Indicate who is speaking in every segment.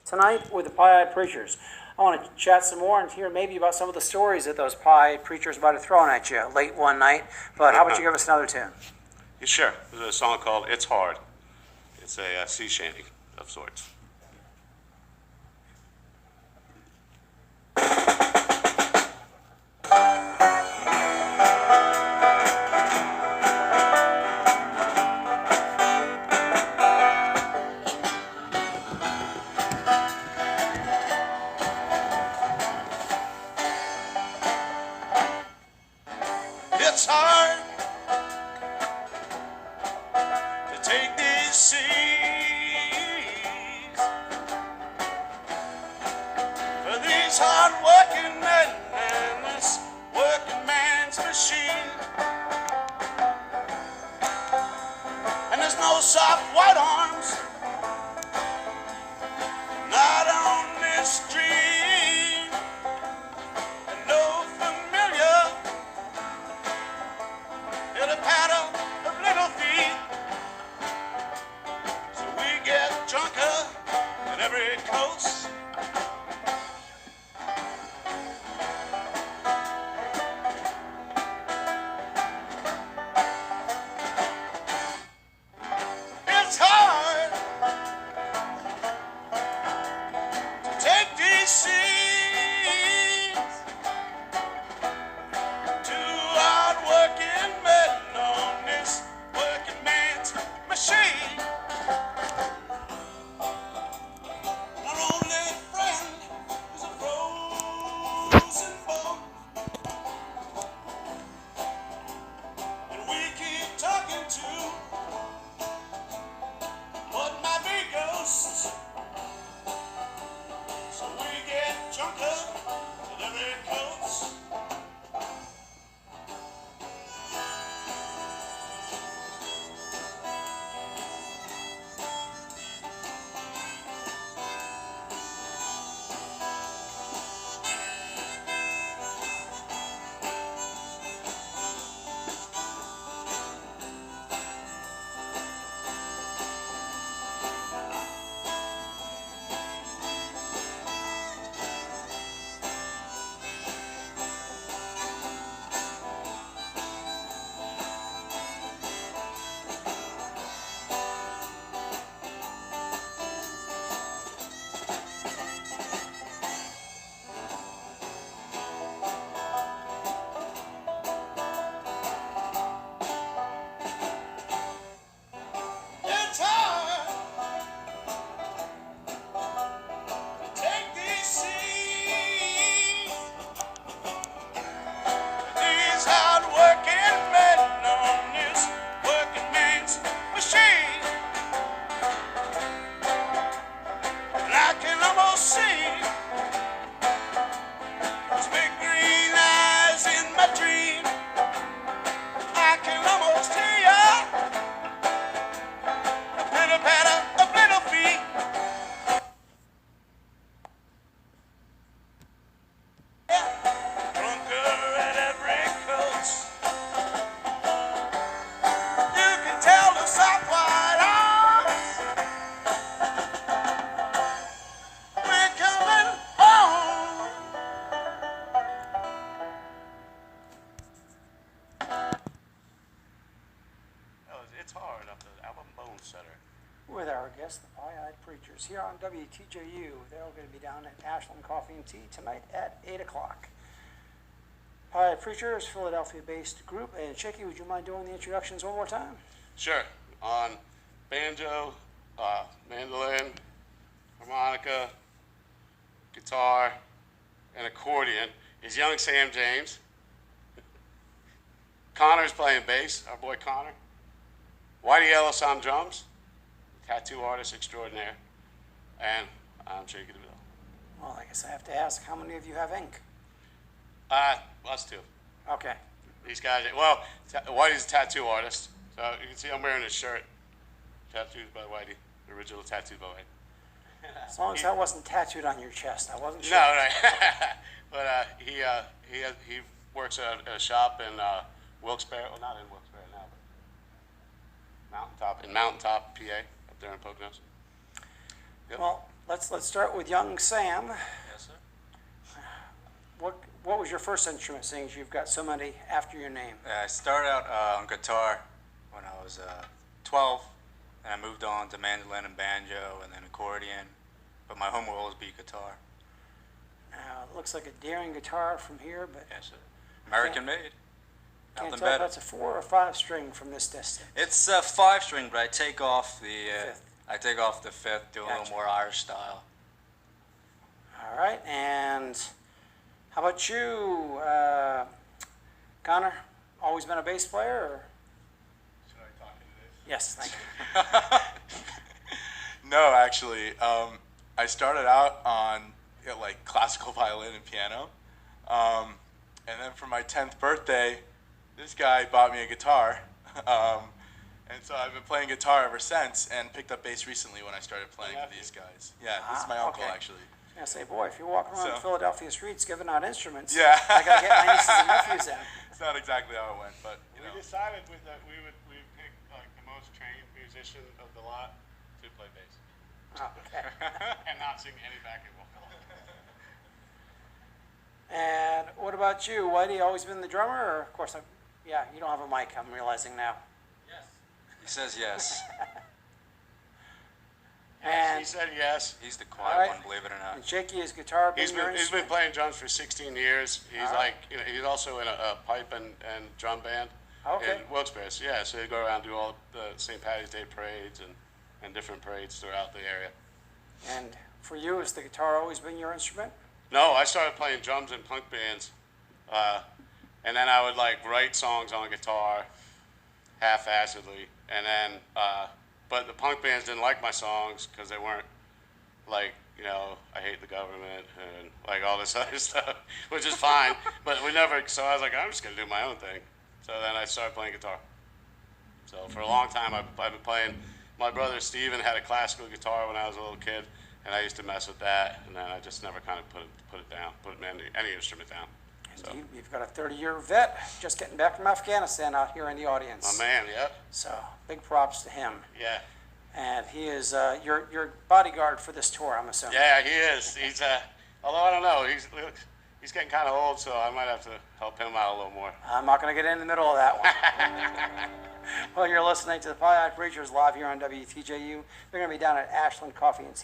Speaker 1: tonight with the Pie-Eyed Preachers. I want to chat some more and hear maybe about some of the stories that those Pie-Eyed Preachers might have thrown at you late one night. But how about you give us another tune?
Speaker 2: Yeah, sure. There's a song called It's Hard. It's a sea shanty of sorts.
Speaker 3: It's hard to take these seas for these hard-working men and this working man's machine. And there's no soft white arms, not on this street, and no familiar in a paddle of little feet. So we get drunker at every coast. It's hard to take these seas. Two hard-working men on this working man's machine. Our only friend is a frozen bone, and we keep talking to what might be ghosts. So we get drunker at every coast. It's hard to take these seas. These hard-working men on this working man's machine. And I can almost see those big green eyes in my dream. I can almost hear the pitter-patter of little feet. Drunker at every coast. You can tell the soft white arms we're coming home. It's hard off the album Bonesetter.
Speaker 1: With our guests, the Pie-Eyed Preachers, here on WTJU. They're all going to be down at Ashland Coffee and Tea tonight at 8 o'clock. Pie-Eyed Preachers, Philadelphia-based group. And Shaky, would you mind doing the introductions one more time?
Speaker 2: Sure. On banjo, mandolin, harmonica, guitar, and accordion is young Sam James. Connor's playing bass, our boy Connor. Whitey Ellis on drums, tattoo artist extraordinaire. And I'm Shaky DeVille.
Speaker 1: Well, I guess I have to ask, how many of you have ink?
Speaker 2: Us two.
Speaker 1: Okay.
Speaker 2: These guys, well, Whitey's a tattoo artist. So you can see I'm wearing his shirt. Tattooed by Whitey. The original tattooed by Whitey.
Speaker 1: As long as that wasn't tattooed on your chest, I wasn't sure.
Speaker 2: No, right. But he works at a shop in Wilkes-Barre. Well, not in Wilkes-Barre now, but Mountaintop, PA, up there in Poconos. Yep.
Speaker 1: Well, Let's start with young Sam.
Speaker 4: Yes, sir.
Speaker 1: What was your first instrument, seeing as you've got so many after your name?
Speaker 4: Yeah, I started out on guitar when I was 12, and I moved on to mandolin and banjo, and then accordion. But my home will always be guitar.
Speaker 1: It looks like a daring guitar from here, but
Speaker 4: Yes, sir. American made.
Speaker 1: can't
Speaker 4: Nothing
Speaker 1: tell if
Speaker 4: better.
Speaker 1: that's a 4 or 5 string from this distance.
Speaker 4: It's a 5-string, but I take off the
Speaker 1: Fifth.
Speaker 4: fifth, do a
Speaker 1: Gotcha.
Speaker 4: little more Irish style.
Speaker 1: All right, and how about you, Connor? Always been a bass player? Or?
Speaker 5: Should I talk into this?
Speaker 1: Yes, thank you.
Speaker 5: No, actually, I started out on like classical violin and piano, and then for my 10th birthday, this guy bought me a guitar, and so I've been playing guitar ever since, and picked up bass recently when I started playing with these guys. Yeah, this is my uncle
Speaker 1: okay.
Speaker 5: actually.
Speaker 1: I was gonna say, boy, if you're walking around
Speaker 5: So-
Speaker 1: Philadelphia streets giving out instruments,
Speaker 5: Yeah.
Speaker 1: I gotta get my nieces and nephews in.
Speaker 5: It's not exactly how it went, but you know.
Speaker 2: We decided that we would pick like the most trained musician of the lot to play bass
Speaker 1: Okay.
Speaker 2: and not sing any backing vocal.
Speaker 1: And what about you, Whitey? Always been the drummer, or of course, yeah, you don't have a mic. I'm realizing now.
Speaker 4: He says yes.
Speaker 1: And
Speaker 2: He said yes.
Speaker 4: He's the quiet
Speaker 1: All right.
Speaker 4: one, believe it or not.
Speaker 1: and Shaky, is guitar been
Speaker 2: He's
Speaker 1: your
Speaker 2: been
Speaker 1: instrument?
Speaker 2: playing drums for 16 years. He's
Speaker 1: All
Speaker 2: like he's also in a pipe and drum band
Speaker 1: Okay.
Speaker 2: in Wilkes-Barre. So, yeah, so he go around and do all the St. Patty's Day parades and different parades throughout the area.
Speaker 1: And for you, has the guitar always been your instrument?
Speaker 2: No, I started playing drums in punk bands, and then I would like write songs on guitar, half-assedly, and then but the punk bands didn't like my songs because they weren't like I hate the government and like all this other stuff, which is fine, but we never. So I was like, I'm just gonna do my own thing. So then I started playing guitar. So for a long time I've been playing. My brother Steven had a classical guitar when I was a little kid, and I used to mess with that, and then I just never kind of put it down, put any instrument down. So,
Speaker 1: You've got a 30-year vet just getting back from Afghanistan out here in the audience.
Speaker 2: my man, yep,
Speaker 1: So big props to him.
Speaker 2: yeah,
Speaker 1: And he is your bodyguard for this tour, I'm assuming.
Speaker 2: yeah, he is. He's although I don't know, he's getting kind of old, so I might have to help him out a little more.
Speaker 1: I'm not going to get in the middle of that one. Well, you're listening to the Pie-Eyed Preachers live here on WTJU. They're going to be down at Ashland Coffee and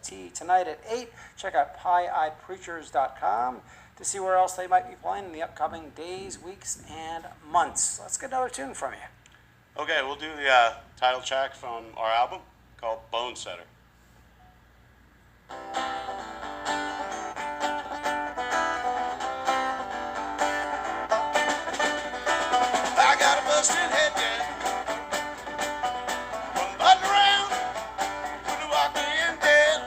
Speaker 1: Tea tonight at 8. Check out pieeyedpreachers.com to see where else they might be playing in the upcoming days, weeks, and months. Let's get another tune from you.
Speaker 2: Okay, we'll do the title track from our album called Bonesetter.
Speaker 3: I got a busted head, yeah. From button around to the walking dead.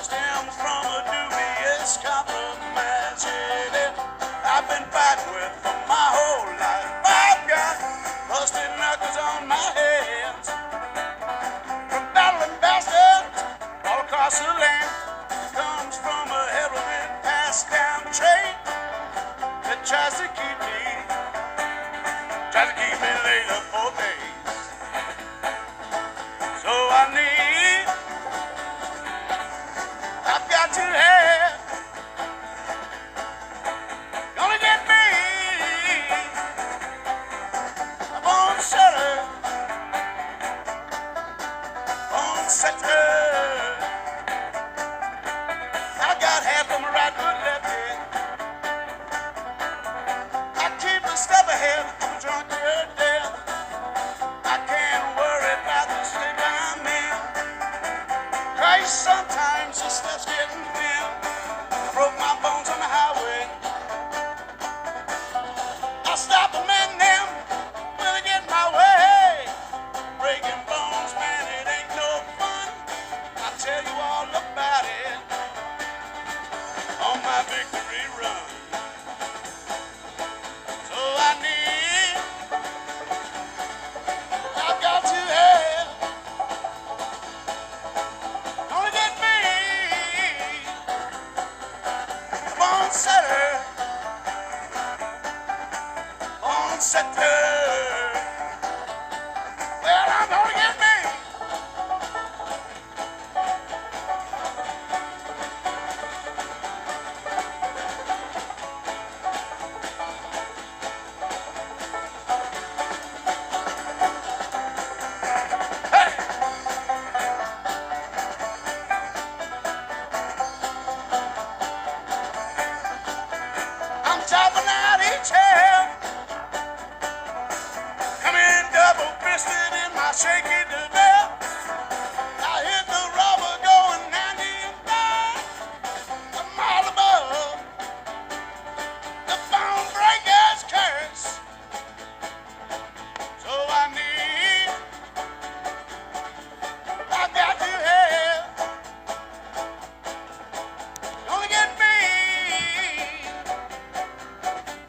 Speaker 3: Stems from a dubious compromise, yeah. I've been fighting with for my whole life. I've got busted knuckles on my hands. From battling bastards all across the land. Comes from a heavily passed down trait that tries to keep me laid up for days. So I've got to have, gonna get me a bonesetter, bonesetter. I got half of my right foot left hand. I keep a step ahead, I'm a drunkard death. I can't worry about the state I'm in. Christ, sometimes this stuff's getting thin. I broke my bones on the highway. I stop and mend them when I get my way. Breaking bones, man, it ain't no fun. I'll tell you all about it on my victory run. So I've got to have, gonna get me a bonesetter, bonesetter. Well, I'm gonna get me chopping out each hair. Come in double fisted in my Shaky DeVille. I hit the rubber going 95. A mile above the bone breaker's curse. So I got to have, gonna get me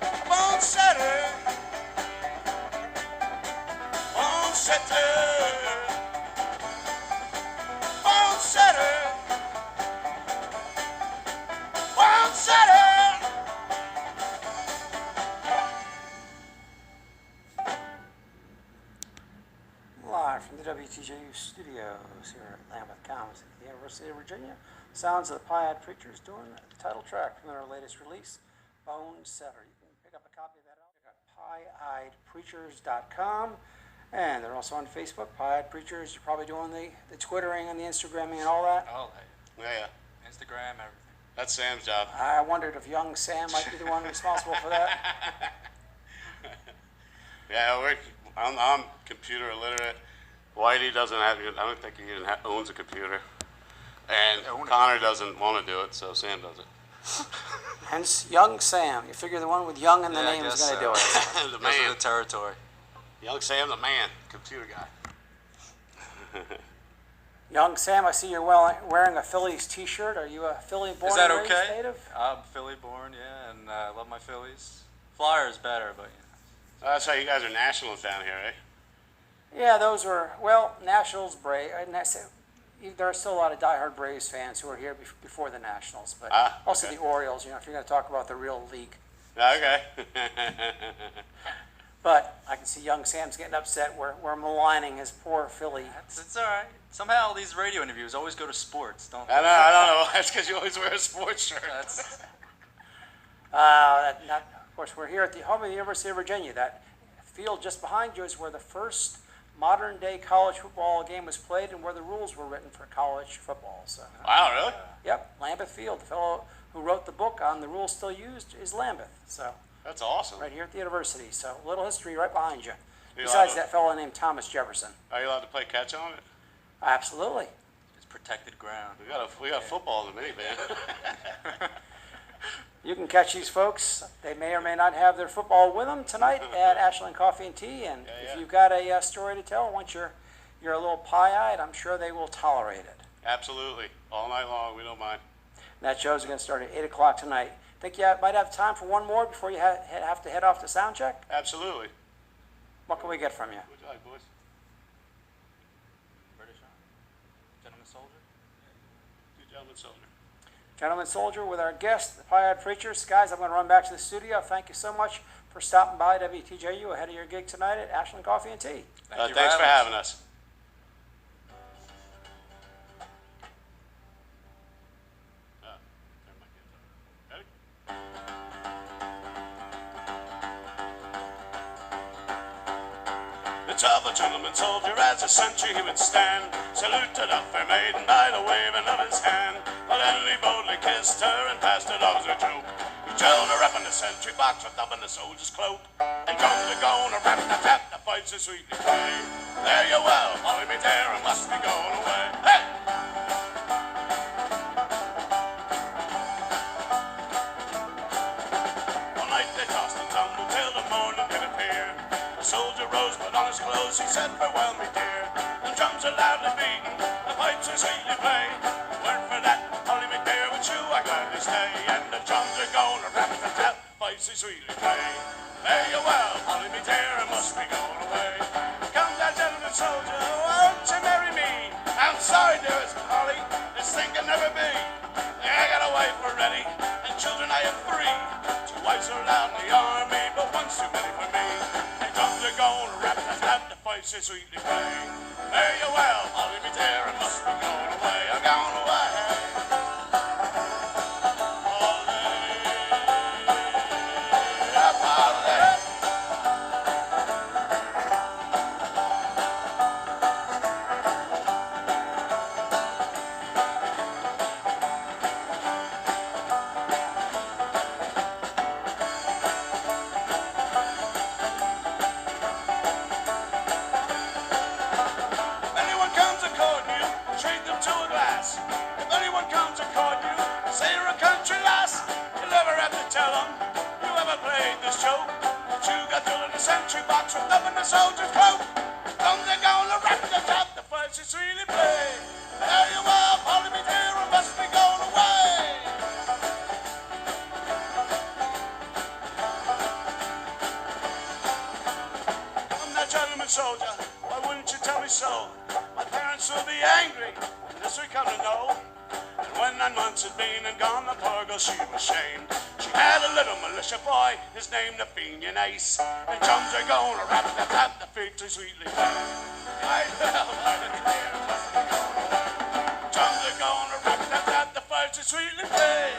Speaker 3: a Bonesetter, Bonesetter, Bonesetter, Bonesetter.
Speaker 1: Live from the WTJU studios here at Lambeth Commons at the University of Virginia. Sounds of the Pie-Eyed Preachers doing the title track from their latest release, Bonesetter. You can pick up a copy of that at pieeyedpreachers.com. And they're also on Facebook, Pie-Eyed Preachers. You're probably doing the Twittering and the Instagramming and all that.
Speaker 4: Oh,
Speaker 2: Yeah.
Speaker 4: Instagram, everything.
Speaker 2: That's Sam's job.
Speaker 1: I wondered if young Sam might be the one responsible for that.
Speaker 2: Yeah, I'm computer illiterate. Whitey doesn't have, I don't think he even owns a computer. And Connor doesn't want to do it, so Sam does it.
Speaker 1: Hence, young Sam. You figure the one with young in the name is going to do it.
Speaker 2: The
Speaker 4: Those
Speaker 2: man.
Speaker 4: are the territory.
Speaker 2: Young Sam, the man. Computer guy.
Speaker 1: Young Sam, I see you're wearing a Phillies t-shirt. Are you a Philly born
Speaker 4: Is that
Speaker 1: and raised
Speaker 4: okay?
Speaker 1: native?
Speaker 4: I'm Philly born, yeah, and I love my Phillies. Flyers better, but
Speaker 2: That's how you guys are nationals down here, eh?
Speaker 1: Yeah, those were, well, Nationals, Braves. There are still a lot of diehard Braves fans who are here before the Nationals, but also
Speaker 2: okay.
Speaker 1: the Orioles, if you're going to talk about the real league.
Speaker 2: Okay.
Speaker 1: But I can see young Sam's getting upset. We're maligning his poor Philly.
Speaker 4: it's all right. Somehow these radio interviews always go to sports, don't they?
Speaker 2: I don't know. That's because you always wear a sports shirt.
Speaker 4: That's,
Speaker 1: Of course, we're here at the home of the University of Virginia. That field just behind you is where the first modern-day college football game was played and where the rules were written for college football. So,
Speaker 2: Wow, really?
Speaker 1: yep, Lambeth Field. The fellow who wrote the book on the rules still used is Lambeth. So,
Speaker 2: That's awesome.
Speaker 1: right here at the university. So, a little history right behind you.
Speaker 2: You
Speaker 1: Besides
Speaker 2: allowed
Speaker 1: that fellow named Thomas Jefferson.
Speaker 2: Are you allowed to play catch on it?
Speaker 1: Absolutely.
Speaker 4: it's protected ground.
Speaker 2: We got football in the minivan.
Speaker 1: You can catch these folks. They may or may not have their football with them tonight at Ashland Coffee and Tea. And
Speaker 2: Yeah.
Speaker 1: if you've got a story to tell, once you're a little pie-eyed, I'm sure they will tolerate it.
Speaker 2: Absolutely. All night long. We don't mind.
Speaker 1: And that show's going to start at 8 o'clock tonight. Think you might have time for one more before you have to head off to sound check?
Speaker 2: Absolutely.
Speaker 1: What can we get from you?
Speaker 2: Good job, boys.
Speaker 4: British Army. Gentleman soldier.
Speaker 2: Good gentleman soldier.
Speaker 1: Gentleman Soldier with our guest, the Pie-Eyed Preachers. Guys, I'm going to run back to the studio. Thank you so much for stopping by WTJU ahead of your gig tonight at Ashland Coffee and Tea.
Speaker 2: Thanks for having us. Ready?
Speaker 3: The tough gentleman soldier as a sentry he would stand, saluted a fair maiden by the waving of his hand. But then he boldly kissed her and passed it off as a joke. He trailed her up in the sentry box, wrapped up in the soldier's cloak, and drummed a gone, a rap-a-tap, the fight so sweetly play. There you well, Molly me there, and must be going away. Hey! All night they tossed and tumbled till the morning did appear. The soldier rose, put on his clothes, he said, farewell, me dear. The drums are loudly beating, the pipes are sweetly playing. Weren't for that, Molly me dear, with you I gladly stay. And the drums are going, a rap-a-tap, pipes are sweetly playing. Fare you well, Molly me dear, I must be going away. Come that gentleman soldier, won't you marry me? I'm sorry, dearest Molly, this thing can never be. I got a wife already, and children I have 3. 2 wives are allowed in the army, but one's too many for me. The drums are going, rap-a-tap, the pipes are sweetly playing. Fare you well, Molly me dear, I must be going away. I'm going away. show. You got to in the sentry box with up in the soldier's coat. Drums are gonna rock the top, the first is really play. There you are, Polly be dear, and must be going away. I'm that gentleman soldier, why wouldn't you tell me so? My parents will be angry, and this we come to know. And when 9 months had been and gone, the poor girl, she was shamed. She had a little militia boy, his name the Fenian Ace. And drums are gonna rap the tap, the feet so sweetly play. Drums are gonna rap the tap, the fight so sweetly play.